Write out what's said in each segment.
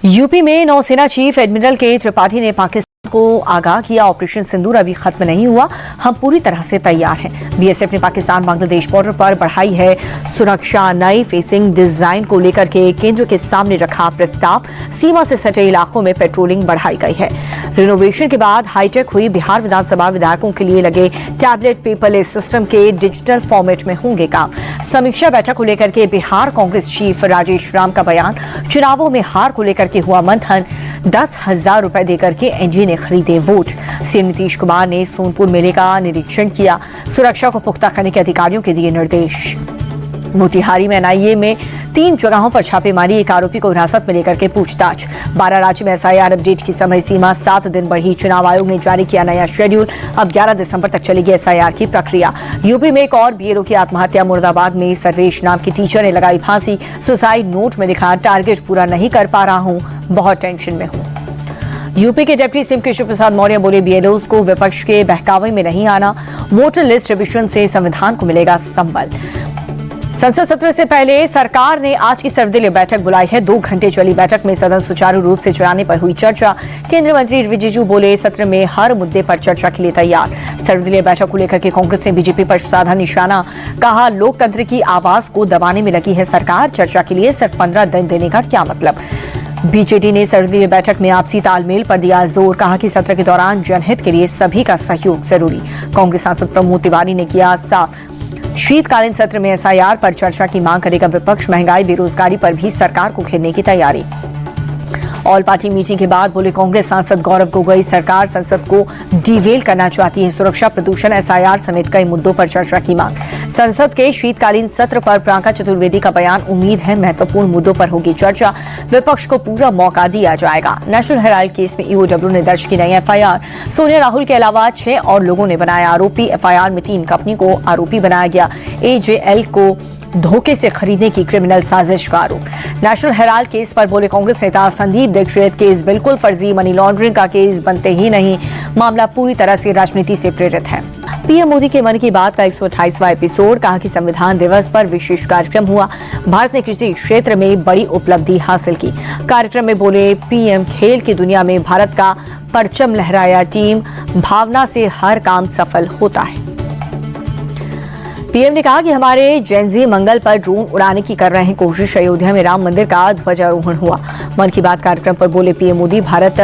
UP में नौसेना chief admiral के त्रिपाठी ने पाकिस्तान को आगाह किया, ऑपरेशन सिंदूर अभी खत्म नहीं हुआ, हम पूरी तरह से तैयार हैं। बीएसएफ ने पाकिस्तान बांग्लादेश बॉर्डर पर बढ़ाई है सुरक्षा। नई फेसिंग डिजाइन को लेकर के केंद्र के सामने रखा प्रस्ताव। सीमा से सटे इलाकों में पेट्रोलिंग बढ़ाई गई है। रिनोवेशन के बाद हाईटेक हुई बिहार विधानसभा विधायकों के लिए लगे टैबलेट पेपरलेस सिस्टम के डिजिटल फॉर्मेट में होंगे काम। समीक्षा बैठक को लेकर के बिहार कांग्रेस चीफ राजेश राम का बयान। चुनावों में हार को लेकर के हुआ मंथन, 10,000 रुपए देकर के एनडीए ने खरीदे वोट। सीएम नीतीश कुमार ने सोनपुर मेले का निरीक्षण किया, सुरक्षा को पुख्ता करने के अधिकारियों के दिए निर्देश। मोतिहारी में एनआईए में 3 जगहों पर छापेमारी, एक आरोपी को हिरासत में लेकर के पूछताछ। 12 राज्य में एसआईआर अपडेट की समय सीमा 7 दिन बढ़ी। चुनाव आयोग ने जारी किया नया शेड्यूल, अब 11 दिसंबर तक चलेगी एसआईआर की प्रक्रिया। यूपी में एक और बीएलओ की आत्महत्या। मुरादाबाद में सर्वेश नाम की टीचर ने लगाई फांसी। सुसाइड नोट में लिखा, टारगेट पूरा नहीं कर पा रहा हूं, बहुत टेंशन में हूं। यूपी के डिप्टी सीएम केशव प्रसाद मौर्य बोले, बीएलओज को विपक्ष के बहकावे में नहीं आना, वोटर लिस्ट रिविजन से संविधान को मिलेगा संबल। संसद सत्र से पहले सरकार ने आज की सर्वदलीय बैठक बुलाई है। 2 घंटे चली बैठक में सदन सुचारू रूप से चलाने पर हुई चर्चा। केंद्रीय मंत्री रिजिजू बोले, सत्र में हर मुद्दे पर चर्चा के लिए तैयार। सर्वदलीय बैठक को लेकर के कांग्रेस ने बीजेपी पर साधा निशाना, कहा लोकतंत्र की आवाज को दबाने में लगी है सरकार, चर्चा के लिए सिर्फ 15 दिन देने का क्या मतलब। बीजेडी ने सर्वदलीय बैठक में आपसी तालमेल पर दिया जोर, कहा कि सत्र के दौरान जनहित के लिए सभी का सहयोग जरूरी। कांग्रेस सांसद प्रमोद तिवारी ने किया साफ, शीतकालीन सत्र में एसआईआर पर चर्चा की मांग करेगा विपक्ष। महंगाई बेरोजगारी पर भी सरकार को घेरने की तैयारी। ऑल पार्टी मीटिंग के बाद बोले कांग्रेस सांसद गौरव गोगोई, सरकार संसद को डिवेल करना चाहती है। सुरक्षा, प्रदूषण, एसआईआर समेत कई मुद्दों पर चर्चा की मांग। संसद के शीतकालीन सत्र पर प्रियंका चतुर्वेदी का बयान, उम्मीद है महत्वपूर्ण मुद्दों पर होगी चर्चा, विपक्ष को पूरा मौका दिया जाएगा। नेशनल हेराल्ड केस में ईओडब्ल्यू ने दर्ज की नई एफआईआर। सोनिया राहुल के अलावा 6 और लोगों ने बनाया आरोपी। एफआईआर में 3 कंपनी को आरोपी बनाया गया। एजेएल को धोखे से खरीदने की क्रिमिनल साजिश का आरोप। नेशनल हेराल्ड केस पर बोले कांग्रेस नेता संदीप दीक्षित, केस बिल्कुल फर्जी, मनी लॉन्ड्रिंग का केस बनते ही नहीं, मामला पूरी तरह से राजनीति से प्रेरित है। पीएम मोदी के मन की बात का 128वां एपिसोड, कहा कि संविधान दिवस पर विशेष कार्यक्रम हुआ। भारत ने कृषि क्षेत्र में बड़ी उपलब्धि हासिल की। कार्यक्रम में बोले पीएम, खेल की दुनिया में भारत का परचम लहराया, टीम भावना से हर काम सफल होता है। पीएम ने कहा कि हमारे जेनजी मंगल पर ड्रोन उड़ाने की कर रहे हैं कोशिश। अयोध्या में राम मंदिर का ध्वजारोहण हुआ। मन की बात कार्यक्रम पर बोले पीएम मोदी, भारत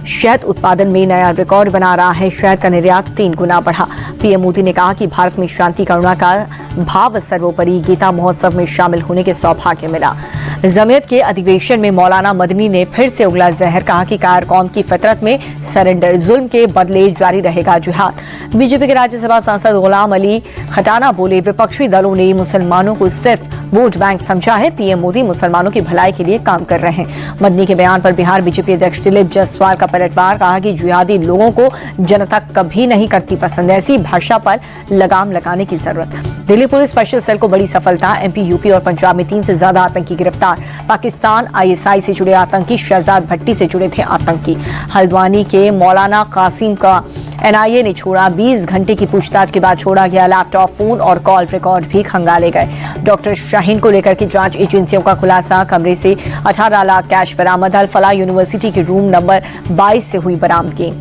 शहद उत्पादन में नया रिकॉर्ड बना रहा है, शहद का निर्यात 3 गुना बढ़ा। पीएम मोदी ने कहा कि भारत में शांति करुणा का भाव सर्वोपरि, गीता महोत्सव में शामिल होने के सौभाग्य मिला। जमीयत के अधिवेशन में मौलाना मदनी ने फिर से उगला जहर, कहा कि कार कौम की फितरत में सरेंडर, जुल्म के बदले जारी रहेगा जिहाद। बीजेपी के राज्यसभा सांसद गुलाम अली खटाना बोले, विपक्षी दलों ने मुसलमानों को सिर्फ वोट बैंक समझा है, पीएम मोदी मुसलमानों की भलाई के लिए काम कर रहे हैं। मदनी के बयान पर बिहार बीजेपी अध्यक्ष दिलीप जायसवाल का पलटवार, कहा कि जिहादी लोगों को जनता कभी नहीं करती पसंद, ऐसी भाषा पर लगाम लगाने की जरूरत। दिल्ली पुलिस स्पेशल सेल को बड़ी सफलता, एमपी, यूपी और पंजाब में 3 से ज्यादा आतंकी गिरफ्तार। पाकिस्तान आईएसआई से जुड़े आतंकी, शहजाद भट्टी से जुड़े थे आतंकी। हल्द्वानी के मौलाना कासिम का एनआईए ने छोड़ा, 20 घंटे की पूछताछ के बाद छोड़ा गया। लैपटॉप, फोन और कॉल रिकॉर्ड भी खंगाले गए। डॉक्टर शाहीन को लेकर के जांच एजेंसियों का खुलासा, कमरे से 18 लाख कैश बरामद। अल फलाह यूनिवर्सिटी के रूम नंबर 22 से हुई बरामदगी।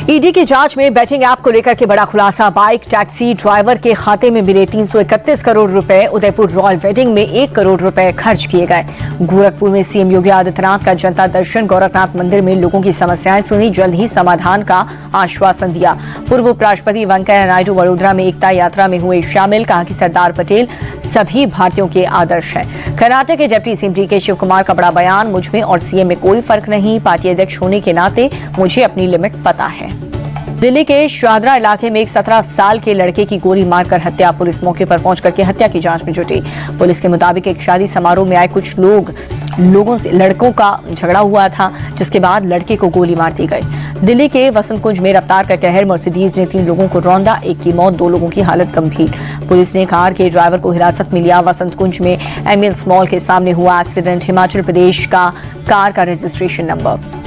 ईडी की जांच में बैटिंग ऐप को लेकर के बड़ा खुलासा, बाइक टैक्सी ड्राइवर के खाते में मिले 331 करोड़ रुपए। उदयपुर रॉयल वेडिंग में 1 करोड़ रुपए खर्च किए गए। गोरखपुर में सीएम योगी आदित्यनाथ का जनता दर्शन, गोरखनाथ मंदिर में लोगों की समस्याएं सुनी, जल्द ही समाधान का आश्वासन दिया। पूर्व उपराष्ट्रपति वेंकैया नायडू वडोदरा में एकता यात्रा में हुए शामिल, कहा कि सरदार पटेल सभी भारतीयों के आदर्श हैं। कर्नाटक के deputy CM DK Shivakumar का बड़ा बयान, मुझमें और सीएम में कोई फर्क नहीं, पार्टी अध्यक्ष होने के नाते मुझे अपनी लिमिट पता है। दिल्ली के शाहदरा इलाके में एक 17 साल के लड़के की गोली मारकर हत्या, पुलिस मौके पर पहुंचकर के हत्या की जांच में जुटी। पुलिस के मुताबिक एक शादी समारोह में आए कुछ लोगों से लड़कों का झगड़ा हुआ था, जिसके बाद लड़के को गोली मार दी गई। दिल्ली के वसंत कुंज में रफ्तार का कहर, मर्सिडीज ने 3 लोगों को रौंदा, 1 की मौत, 2 लोगों की हालत गंभीर। पुलिस ने कार के ड्राइवर को हिरासत में लिया। वसंत कुंज में एमियंस मॉल के सामने हुआ एक्सीडेंट, हिमाचल प्रदेश का कार का रजिस्ट्रेशन नंबर।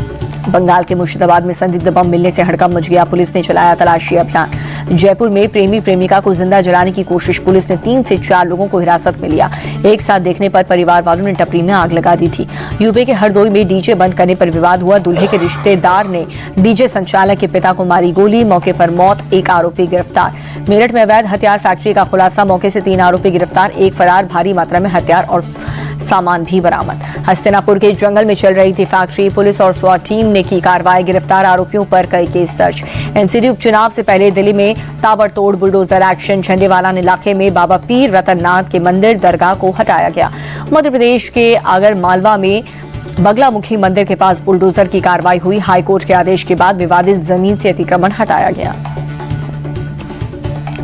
बंगाल के मुर्शिदाबाद में संदिग्ध बम मिलने से हड़कंप मच गया। पुलिस ने चलाया तलाशी अभियान। जयपुर में प्रेमी प्रेमिका को जिंदा जलाने की कोशिश। पुलिस ने 3 से 4 लोगों को हिरासत में लिया। एक साथ देखने पर परिवार वालों ने टपरी में आग लगा दी थी। यूपी के हरदोई में डीजे बंद करने पर विवाद हुआ। दूल्हे के रिश्तेदार ने डीजे संचालक के पिता को मारी गोली। मौके पर मौत, 1 आरोपी गिरफ्तार। मेरठ में अवैध हथियार फैक्ट्री का खुलासा। मौके से 3 आरोपी गिरफ्तार, 1 फरार। भारी मात्रा में हथियार और सामान भी बरामद। हस्तिनापुर के जंगल में चल रही थी फैक्ट्री। पुलिस और स्वाट टीम ने की कार्रवाई। गिरफ्तार आरोपियों पर कई केस दर्ज। एनसीडी उपचुनाव से पहले दिल्ली में ताबड़तोड़ बुलडोजर एक्शन। झंडेवालान इलाके में बाबा पीर रतननाथ के मंदिर दरगाह को हटाया गया। मध्य प्रदेश के आगर मालवा में बगलामुखी मंदिर के पास बुलडोजर की कार्रवाई हुई। हाईकोर्ट के आदेश के बाद विवादित जमीन से अतिक्रमण हटाया गया।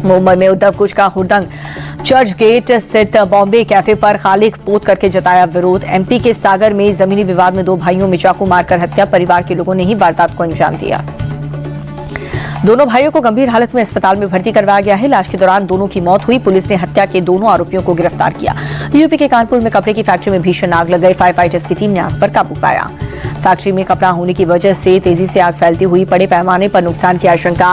मुंबई में उद्धव कुछ का हुड़दंग। चर्च गेट स्थित बॉम्बे कैफे पर खालिक पोत करके जताया विरोध। एमपी के सागर में जमीनी विवाद में 2 भाइयों में चाकू मारकर हत्या। परिवार के लोगों ने ही वारदात को अंजाम दिया। दोनों भाइयों को गंभीर हालत में अस्पताल में भर्ती करवाया गया है। इलाज के दौरान दोनों की मौत हुई। पुलिस ने हत्या के दोनों आरोपियों को गिरफ्तार किया। यूपी के कानपुर में कपड़े की फैक्ट्री में भीषण आग लग गई। फायर फाइटर्स की टीम ने आग पर काबू पाया। फैक्ट्री में कपड़ा होने की वजह से तेजी से आग फैलती हुई। बड़े पैमाने पर नुकसान की आशंका।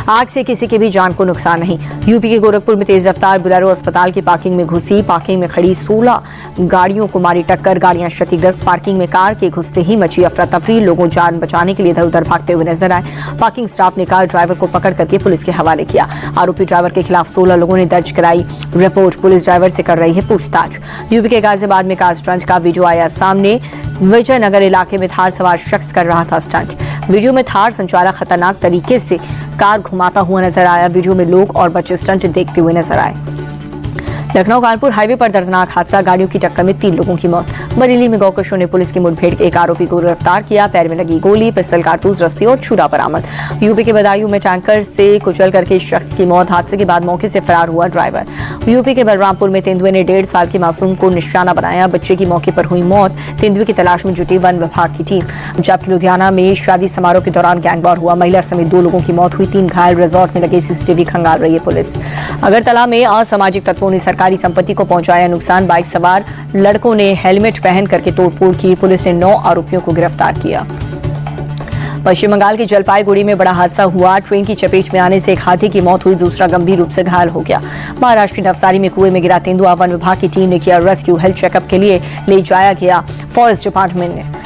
आग से किसी की भी जान को नुकसान नहीं। यूपी के गोरखपुर में तेज रफ्तार बोलेरो अस्पताल की पार्किंग में घुसी। पार्किंग में खड़ी 16 गाड़ियों को मारी टक्कर। गाड़ियां क्षतिग्रस्त। पार्किंग में कार के घुसते ही मची अफरा तफरी। लोगों जान बचाने के लिए इधर उधर भागते हुए नजर आए। पार्किंग स्टाफ ने कार ड्राइवर को पकड़ करके पुलिस के हवाले किया। आरोपी ड्राइवर के खिलाफ 16 लोगों ने दर्ज कराई रिपोर्ट। पुलिस ड्राइवर से कर रही है पूछताछ। यूपी के गाजियाबाद में कार स्टंट का वीडियो आया सामने। विजयनगर इलाके में थार सवार शख्स कर रहा था स्टंट। वीडियो में थार संचालक खतरनाक तरीके से कार घुमाता हुआ नजर आया। वीडियो में लोग और बच्चे स्टंट देखते हुए नजर आए। लखनऊ कानपुर हाईवे पर दर्दनाक हादसा। गाड़ियों की टक्कर में 3 लोगों की मौत। बरेली में गौकशों ने पुलिस की मुठभेड़ के 1 आरोपी को गिरफ्तार किया। पैर में लगी गोली, पिस्टल, कारतूस, रस्सी और छुरा बरामद। यूपी के बदायूं में टैंकर से कुचल करके शख्स की मौत। हादसे के बाद मौके से फरार हुआ ड्राइवर। यूपी के बलरामपुर में तेंदुए ने 1.5 साल के मासूम को निशाना बनाया। बच्चे की मौके पर हुई मौत। तेंदुए की तलाश में जुटी वन विभाग की टीम। जबकि लुधियाना में शादी समारोह के दौरान गैंगवॉर हुआ। महिला समेत 2 लोगों की मौत हुई, 3 घायल। रिजॉर्ट में लगे सीसीटीवी खंगाल रही है पुलिस। अगरतला में असामाजिक तत्वों ने सरकारी संपत्ति को पहुंचाया नुकसान। बाइक सवार लड़कों ने हेलमेट पहन करके तोड़फोड़ की। पुलिस ने 9 आरोपियों को गिरफ्तार किया। पश्चिम बंगाल के जलपाईगुड़ी में बड़ा हादसा हुआ। ट्रेन की चपेट में आने से एक हाथी की मौत हुई, दूसरा गंभीर रूप से घायल हो गया। महाराष्ट्र की नवसारी में कुएं में गिरा तेंदुआ। वन विभाग की टीम ने किया रेस्क्यू। हेल्थ चेकअप के लिए ले जाया गया फॉरेस्ट डिपार्टमेंट ने।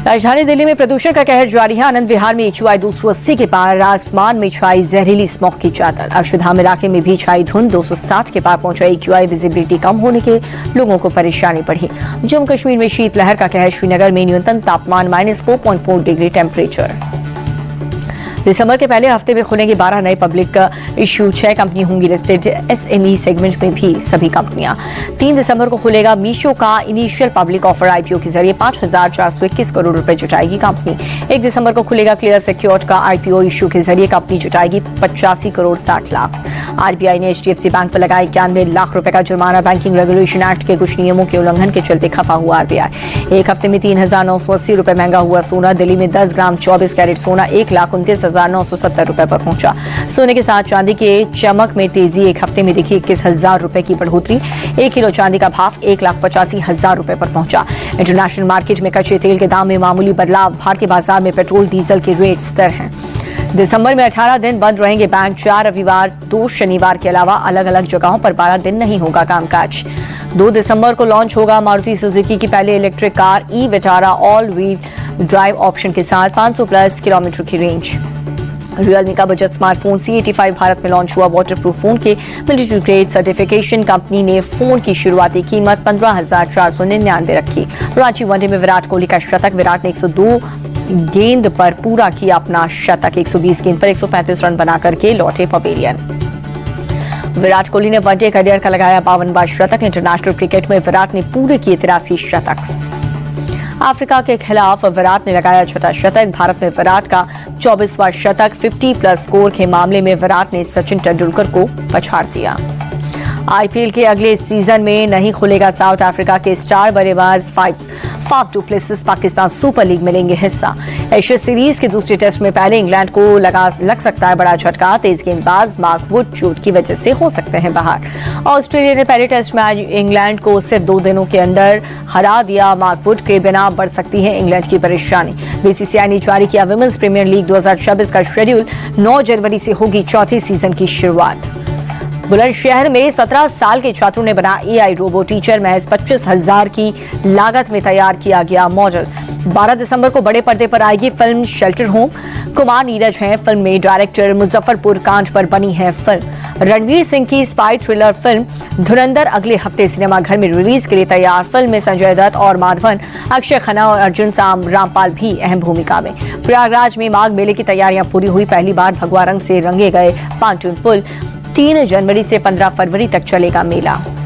राजधानी दिल्ली में प्रदूषण का कहर जारी है। आनंद विहार में AQI 280 के पार। आसमान में छाई जहरीली स्मॉग की चादर। अक्षरधाम इलाके में भी छाई धुंध। 260 के पार पहुंचा AQI। विजिबिलिटी कम होने के लोगों को परेशानी बढ़ी। जम्मू कश्मीर में शीतलहर का कहर। श्रीनगर में न्यूनतम तापमान -4.4 डिग्री टेम्परेचर। दिसंबर के पहले हफ्ते में खुलेंगे 12 नए पब्लिक इश्यू। 6 कंपनी होंगी लिस्टेड। SME सेगमेंट में भी सभी कंपनियां। 3 दिसंबर को खुलेगा मीशो का इनिशियल पब्लिक ऑफर। IPO के जरिए 5,421 करोड़ रुपए जुटाएगी कंपनी। 1 दिसंबर को खुलेगा क्लियर सिक्योर्ड का IPO। इश्यू के जरिए कंपनी जुटाएगी 85 करोड़ 60 लाख। RBI ने HDFC बैंक पर लगाया 91 लाख रुपए का जुर्माना। बैंकिंग रेगुलेशन एक्ट के कुछ नियमों के उल्लंघन के चलते खफा हुआ RBI। एक हफ्ते में 3,980 रुपए महंगा हुआ सोना। दिल्ली में 10 ग्राम 24 कैरेट सोना 1,29,970 रुपए पर पहुंचा। सोने के साथ चांदी के चमक में तेजी। एक हफ्ते में देखी 21,000 रुपए की बढ़ोतरी। 1 किलो चांदी का भाव 1,85,000 रुपए पर पहुंचा। इंटरनेशनल मार्केट में कच्चे तेल के दाम में मामूली बदलाव। भारतीय बाजार में पेट्रोल डीजल के रेट स्थिर हैं। दिसंबर में 18 दिन बंद रहेंगे बैंक। 4 रविवार 2 शनिवार के अलावा अलग अलग जगहों पर 12 दिन नहीं होगा कामकाज। 2 दिसंबर को लॉन्च होगा मारुति सुजुकी की पहले electric car e Vitara all wheel drive option के साथ 500+ किलोमीटर की रेंज। रियलमी का बजट स्मार्टफोन C85 भारत में लॉन्च हुआ। वाटरप्रूफ फोन के मिलिट्री ग्रेड सर्टिफिकेशन। कंपनी ने फोन की शुरुआती कीमत 15,499 रखी। रांची वनडे में विराट कोहली का शतक। विराट ने 102 गेंद पर पूरा किया अपना शतक। 120 गेंद पर 135 रन बना करके लौटे पवेलियन। विराट कोहली ने वनडे करियर का लगाया 52वां शतक। इंटरनेशनल क्रिकेट में विराट ने पूरे किए 83 शतक। अफ्रीका के खिलाफ विराट ने लगाया 6वां शतक। भारत में विराट का 24वां शतक। 50+ स्कोर के मामले में विराट ने सचिन तेंदुलकर को पछाड़ दिया। आईपीएल के अगले सीजन में नहीं खुलेगा साउथ अफ्रीका के स्टार बल्लेबाज Faf du Plessis Pakistan super league में लेंगे हिस्सा। एशिया सीरीज के दूसरे टेस्ट में पहले इंग्लैंड को लग सकता है बड़ा झटका। तेज गेंदबाज मार्क वुड चोट की वजह से हो सकते हैं बाहर। ऑस्ट्रेलिया ने पहले टेस्ट में आज इंग्लैंड को सिर्फ 2 दिनों के अंदर हरा दिया। मार्क वुड के बिना बढ़ सकती है इंग्लैंड की परेशानी। बीसीसीआई ने जारी किया विमेंस प्रीमियर लीग 2026 का शेड्यूल। 9 जनवरी से होगी चौथे सीजन की शुरुआत। बुलंदशहर में 17 साल के छात्रों ने बना एआई रोबो टीचर। महज 25,000 की लागत में तैयार किया गया मॉडल। 12 दिसंबर को बड़े पर्दे पर आएगी film shelter home. Kumar Neeraj हैं फिल्म में डायरेक्टर। मुजफ्फरपुर कांड पर बनी है फिल्म। रणवीर सिंह की स्पाई थ्रिलर फिल्म धुरंधर अगले हफ्ते सिनेमाघर में रिलीज के लिए तैयार। फिल्म में संजय दत्त और माधवन, अक्षय खन्ना और अर्जुन रामपाल भी अहम भूमिका में। प्रयागराज में माघ मेले की तैयारियां पूरी हुई। पहली बार भगवा रंग से रंगे गए पांटून पुल। 3 जनवरी से 15 फरवरी तक चलेगा मेला।